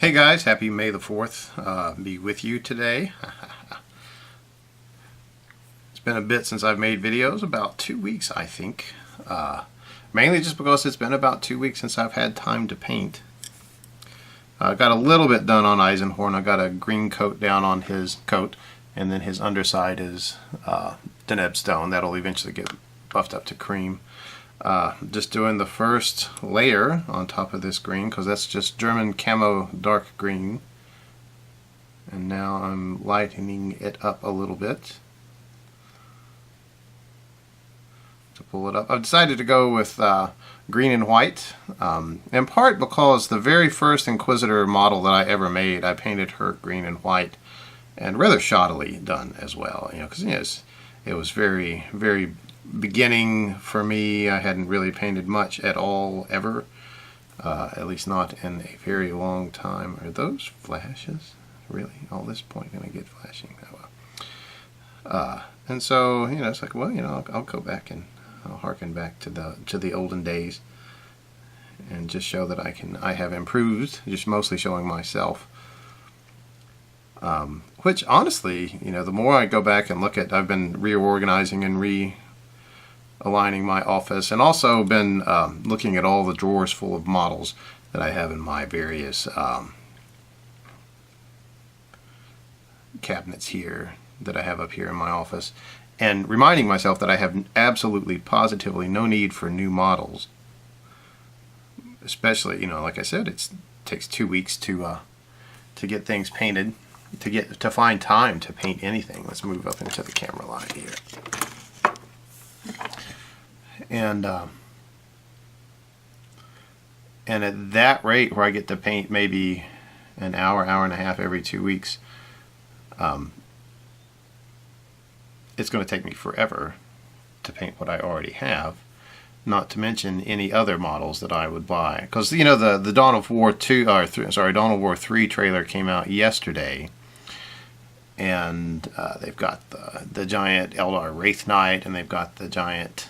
Hey guys, happy May the 4th be with you today. It's been a bit since I've made videos, about 2 weeks I think. Mainly just because it's been about 2 weeks since I've had time to paint. I got a little bit done on Eisenhorn. I got a green coat down on his coat, and then his underside is Deneb stone. That'll eventually get buffed up to cream. Just doing the first layer on top of this green, because that's just German camo dark green. And now I'm lightening it up a little bit to pull it up. I've decided to go with green and white, in part because the very first Inquisitor model that I ever made, I painted her green and white, and rather shoddily done as well. Because it was very, very beginning for me. I hadn't really painted much at all ever, at least not in a very long time. Are those flashes really all this point gonna get flashing? Oh well. And so it's like, well, I'll go back and I'll harken back to the olden days and just show that I have improved, just mostly showing myself. Which honestly, the more I go back and look at, I've been reorganizing and aligning my office, and also been looking at all the drawers full of models that I have in my various cabinets here that I have up here in my office, and reminding myself that I have absolutely positively no need for new models, especially like I said, it takes 2 weeks to get things painted, to find time to paint anything. Let's move up into the camera line here. And at that rate, where I get to paint maybe an hour, hour and a half every 2 weeks, it's going to take me forever to paint what I already have, not to mention any other models that I would buy. Because the Dawn of War 2, Dawn of War 3 trailer came out yesterday, and they've got the giant Eldar Wraith Knight, and they've got the giant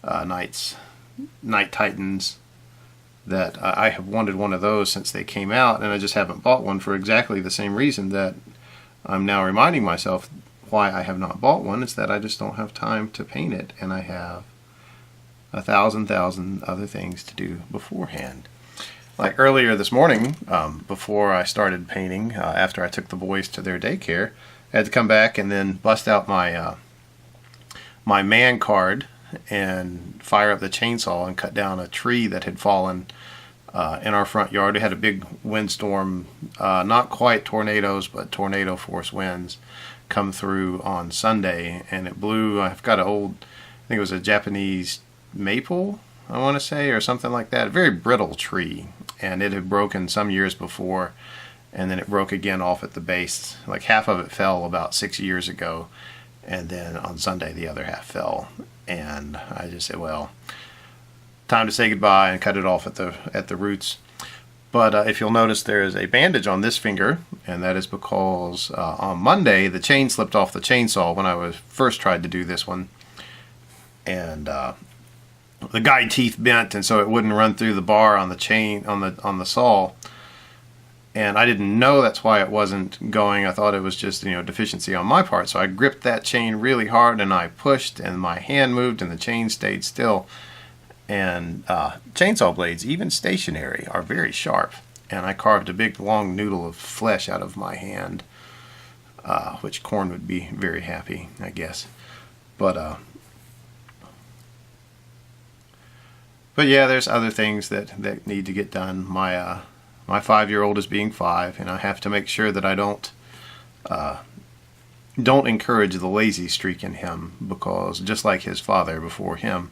Night Titans that I have wanted one of those since they came out, and I just haven't bought one for exactly the same reason that I'm now reminding myself why I have not bought one. Is that I just don't have time to paint it, and I have a thousand other things to do beforehand. Like earlier this morning, before I started painting, after I took the boys to their daycare, I had to come back and then bust out my my man card and fire up the chainsaw and cut down a tree that had fallen in our front yard. We had a big windstorm, not quite tornadoes, but tornado force winds come through on Sunday, and it blew, I've got an old, I think it was a Japanese maple, I want to say, or something like that, a very brittle tree, and it had broken some years before, and then it broke again off at the base. Like half of it fell about 6 years ago, and then on Sunday the other half fell. And I just said, well, time to say goodbye, and cut it off at the roots. But if you'll notice, there is a bandage on this finger, and that is because on Monday the chain slipped off the chainsaw when I first tried to do this one, and the guide teeth bent, and so it wouldn't run through the bar on the chain on the saw. And I didn't know that's why it wasn't going. I thought it was just deficiency on my part. So I gripped that chain really hard, and I pushed, and my hand moved, and the chain stayed still. And chainsaw blades, even stationary, are very sharp. And I carved a big long noodle of flesh out of my hand, which Corn would be very happy, I guess. But yeah, there's other things that need to get done. My 5-year-old is being 5, and I have to make sure that I don't encourage the lazy streak in him, because just like his father before him,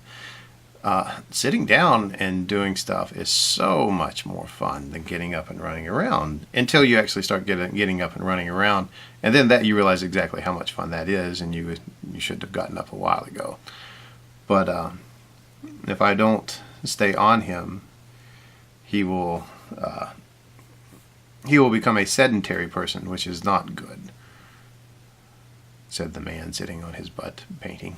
sitting down and doing stuff is so much more fun than getting up and running around, until you actually start getting up and running around, and then that you realize exactly how much fun that is, and you should have gotten up a while ago. But if I don't stay on him, he will become a sedentary person, which is not good, said the man sitting on his butt painting.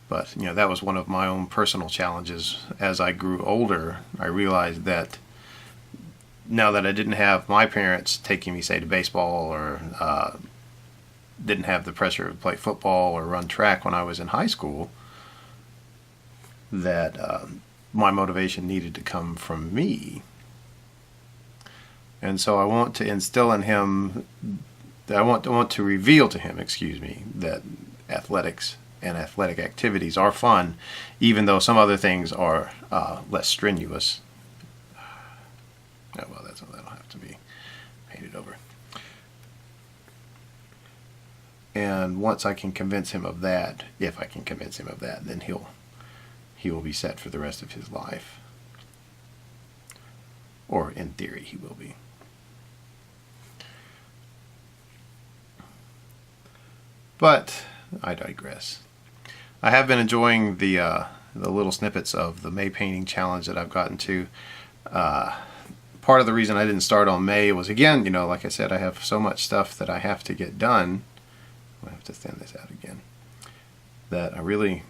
But that was one of my own personal challenges. As I grew older, I realized that now that I didn't have my parents taking me, say, to baseball, or didn't have the pressure to play football or run track when I was in high school, that my motivation needed to come from me. And so I want to instill in him, I want to reveal to him, that athletics and athletic activities are fun, even though some other things are less strenuous. Oh, well, that'll have to be painted over. And once I can convince him of that, if I can convince him of that, then he will be set for the rest of his life. Or in theory, he will be. But I digress. I have been enjoying the little snippets of the May painting challenge that I've gotten to. Part of the reason I didn't start on May was, again, like I said, I have so much stuff that I have to get done. I have to thin this out again. That I really,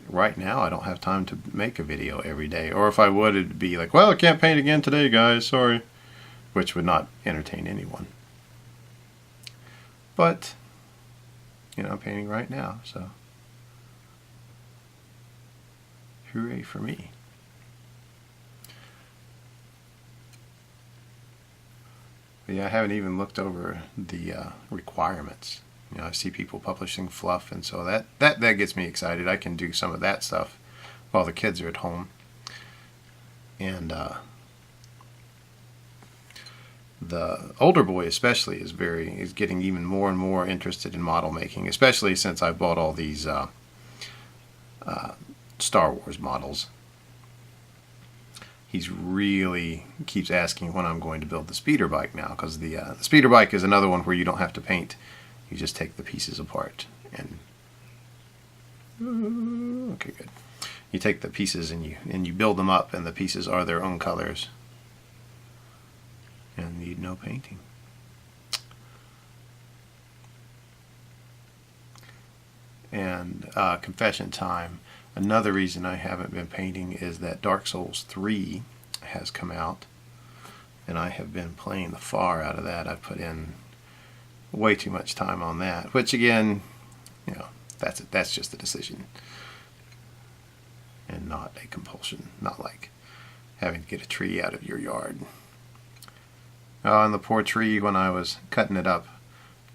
right now, I don't have time to make a video every day. Or if I would, it'd be like, well, I can't paint again today, guys, sorry. Which would not entertain anyone. But, I'm painting right now, so hooray for me. But yeah, I haven't even looked over the requirements. I see people publishing fluff, and so that gets me excited. I can do some of that stuff while the kids are at home. And the older boy especially is getting even more and more interested in model making, especially since I bought all these Star Wars models. He's really keeps asking when I'm going to build the speeder bike now, because the speeder bike is another one where you don't have to paint. You just take the pieces apart and okay, good. You take the pieces and you build them up, and the pieces are their own colors and need no painting. And confession time. Another reason I haven't been painting is that Dark Souls 3 has come out, and I have been playing the far out of that. I've put in way too much time on that, which again, that's just a decision and not a compulsion, not like having to get a tree out of your yard. And the poor tree, when I was cutting it up,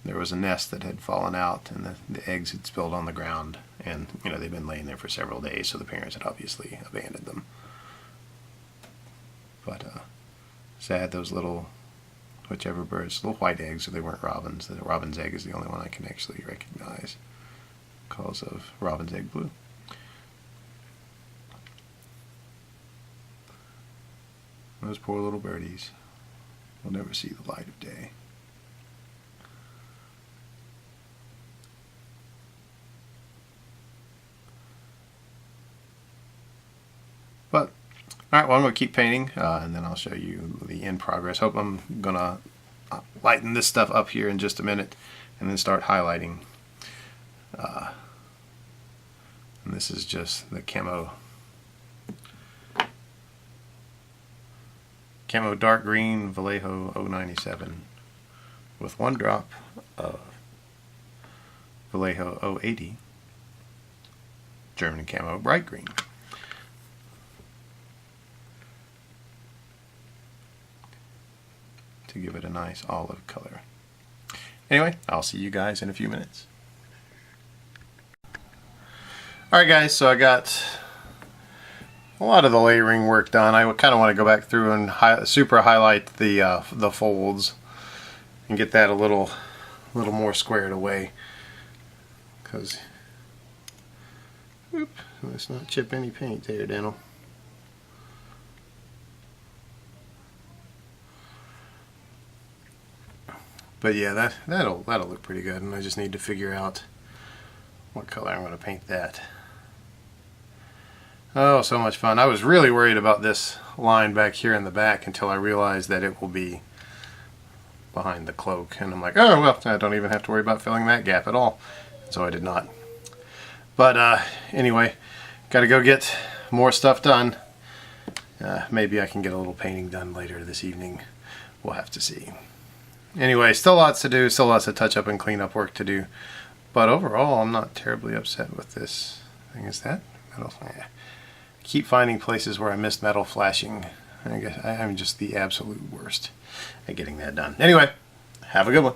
there was a nest that had fallen out, and the eggs had spilled on the ground, and they've been laying there for several days, so the parents had obviously abandoned them. But sad, those little whichever birds, little white eggs, so they weren't robins. The robin's egg is the only one I can actually recognize because of robin's egg blue. Those poor little birdies will never see the light of day. But all right, well, I'm going to keep painting, and then I'll show you the in progress. Hope I'm going to lighten this stuff up here in just a minute, and then start highlighting. And this is just the camo dark green Vallejo 097 with one drop of Vallejo 080 German camo bright green. To give it a nice olive color. Anyway, I'll see you guys in a few minutes. Alright guys, so I got a lot of the layering work done. I kind of want to go back through and super highlight the folds and get that a little more squared away, because let's not chip any paint there, Daniel. But yeah, that'll look pretty good, and I just need to figure out what color I'm going to paint that. Oh, so much fun. I was really worried about this line back here in the back until I realized that it will be behind the cloak, and I'm like, oh well, I don't even have to worry about filling that gap at all. So I did not. But anyway, got to go get more stuff done. Maybe I can get a little painting done later this evening. We'll have to see. Anyway, still lots to do, still lots of touch up and clean up work to do. But overall, I'm not terribly upset with this thing. Is that metal? I keep finding places where I missed metal flashing. I guess I'm just the absolute worst at getting that done. Anyway, have a good one.